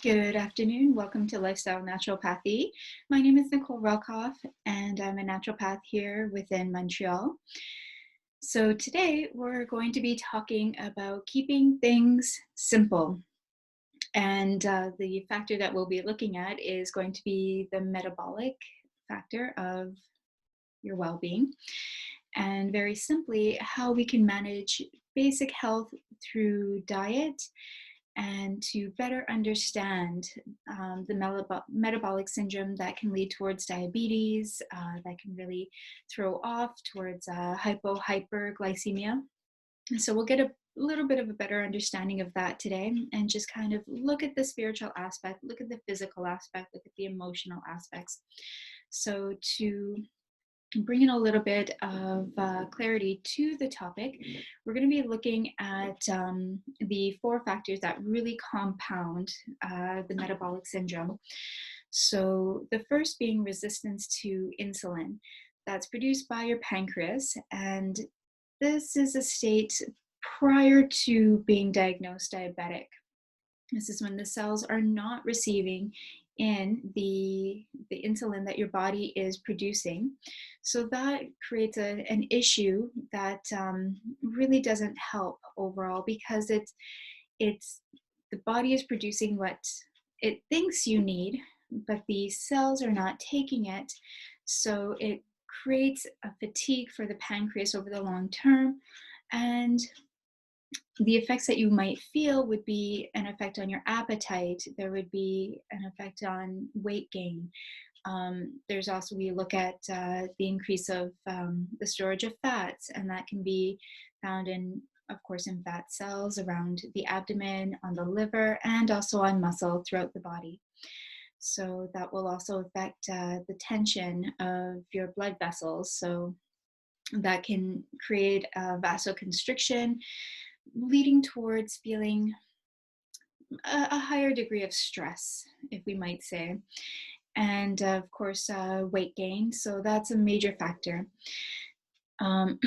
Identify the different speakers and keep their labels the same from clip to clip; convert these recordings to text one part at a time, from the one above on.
Speaker 1: Good afternoon. Welcome to Lifestyle Naturopathy. My name is Nicole Relkoff, and I'm a naturopath here within Montreal. So, today we're going to be talking about keeping things simple. And the factor that we'll be looking at is going to be the metabolic factor of your well being. And very simply, how we can manage basic health through diet and to better understand the metabolic syndrome that can lead towards diabetes, that can really throw off towards hyperglycemia. And so we'll get a little bit of a better understanding of that today and just kind of look at the spiritual aspect, look at the physical aspect, look at the emotional aspects. So to bring in a little bit of clarity to the topic, we're going to be looking at the four factors that really compound the metabolic syndrome. So the first being resistance to insulin that's produced by your pancreas. And this is a state prior to being diagnosed diabetic. This is when the cells are not receiving in the insulin that your body is producing. So that creates an issue that really doesn't help overall, because it's the body is producing what it thinks you need, but the cells are not taking it. So it creates a fatigue for the pancreas over the long term, and the effects that you might feel would be an effect on your appetite. There would be an effect on weight gain. There's also, we look at the increase of the storage of fats, and that can be found in, of course, in fat cells around the abdomen, on the liver, and also on muscle throughout the body. So that will also affect the tension of your blood vessels. So that can create a vasoconstriction, leading towards feeling a higher degree of stress, if we might say. And of course, weight gain. So that's a major factor. Um,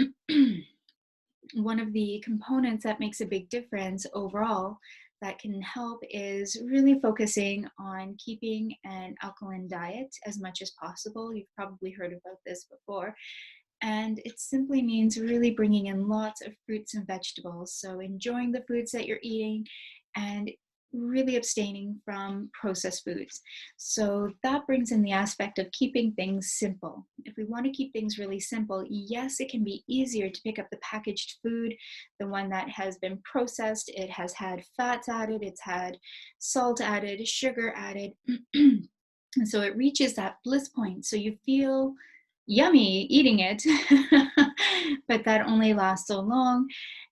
Speaker 1: one of the components that makes a big difference overall that can help is really focusing on keeping an alkaline diet as much as possible. You've probably heard about this before. And it simply means really bringing in lots of fruits and vegetables. So enjoying the foods that you're eating and really abstaining from processed foods. So that brings in the aspect of keeping things simple. If we want to keep things really simple, yes, it can be easier to pick up the packaged food, the one that has been processed. It has had fats added, it's had salt added, sugar added. And so it reaches that bliss point. So you feel yummy eating it, but that only lasts so long.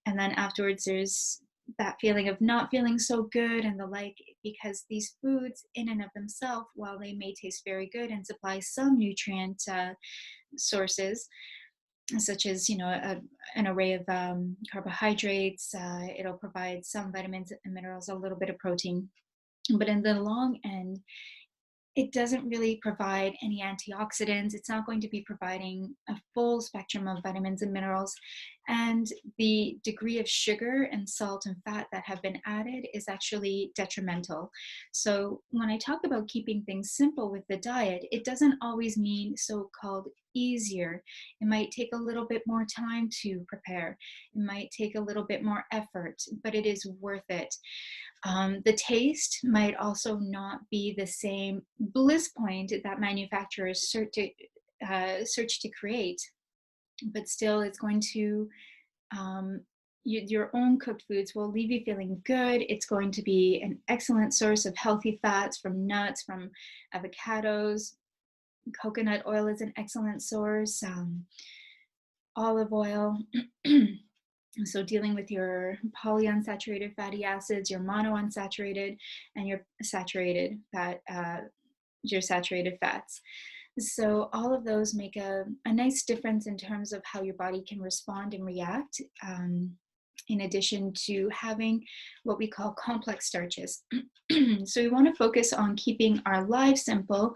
Speaker 1: And then afterwards, there's that feeling of not feeling so good and the like, because these foods in and of themselves, while they may taste very good and supply some nutrient sources, such as, an array of carbohydrates, it'll provide some vitamins and minerals, a little bit of protein. But in the long end, it doesn't really provide any antioxidants. It's not going to be providing a full spectrum of vitamins and minerals. And the degree of sugar and salt and fat that have been added is actually detrimental. So when I talk about keeping things simple with the diet, it doesn't always mean so-called easier. It might take a little bit more time to prepare. It might take a little bit more effort, but it is worth it. The taste might also not be the same bliss point that manufacturers search to create, but still it's going to, your own cooked foods will leave you feeling good. It's going to be an excellent source of healthy fats from nuts, from avocados. Coconut oil is an excellent source. Olive oil. So dealing with your polyunsaturated fatty acids, your monounsaturated, and your saturated fats. So all of those make a nice difference in terms of how your body can respond and react, in addition to having what we call complex starches. So we want to focus on keeping our lives simple,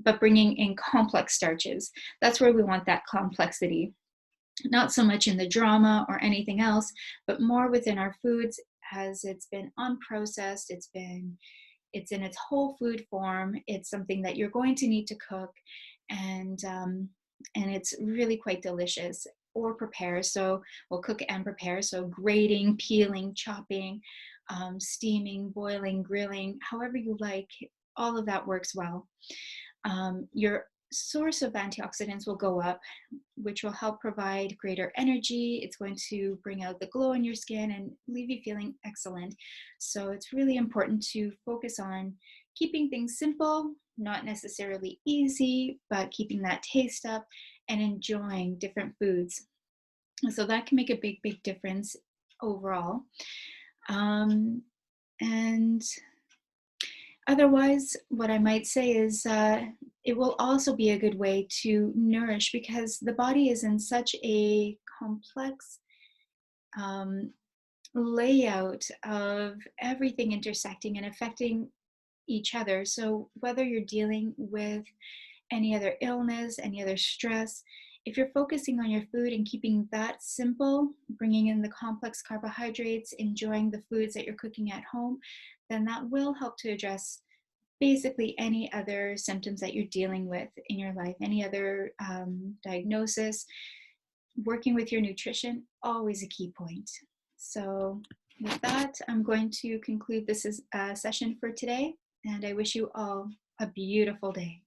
Speaker 1: but bringing in complex starches. That's where we want that complexity. Not so much in the drama or anything else, but more within our foods, as it's been unprocessed, it's been It's in its whole food form. It's something that you're going to need to cook, and it's really quite delicious or prepare. So we'll cook and prepare. So grating, peeling, chopping, steaming, boiling, grilling, however you like, all of that works well. Your source of antioxidants will go up, which will help provide greater energy. It's going to bring out the glow in your skin and leave you feeling excellent. So it's really important to focus on keeping things simple, not necessarily easy, but keeping that taste up and enjoying different foods. So that can make a big, big difference overall. Um, and Otherwise, what I might say is it will also be a good way to nourish, because the body is in such a complex um, layout of everything intersecting and affecting each other. So, whether you're dealing with any other illness, any other stress, if you're focusing on your food and keeping that simple, bringing in the complex carbohydrates, enjoying the foods that you're cooking at home, then that will help to address basically any other symptoms that you're dealing with in your life, any other diagnosis. Working with your nutrition, always a key point. So with that, I'm going to conclude this session for today, and I wish you all a beautiful day.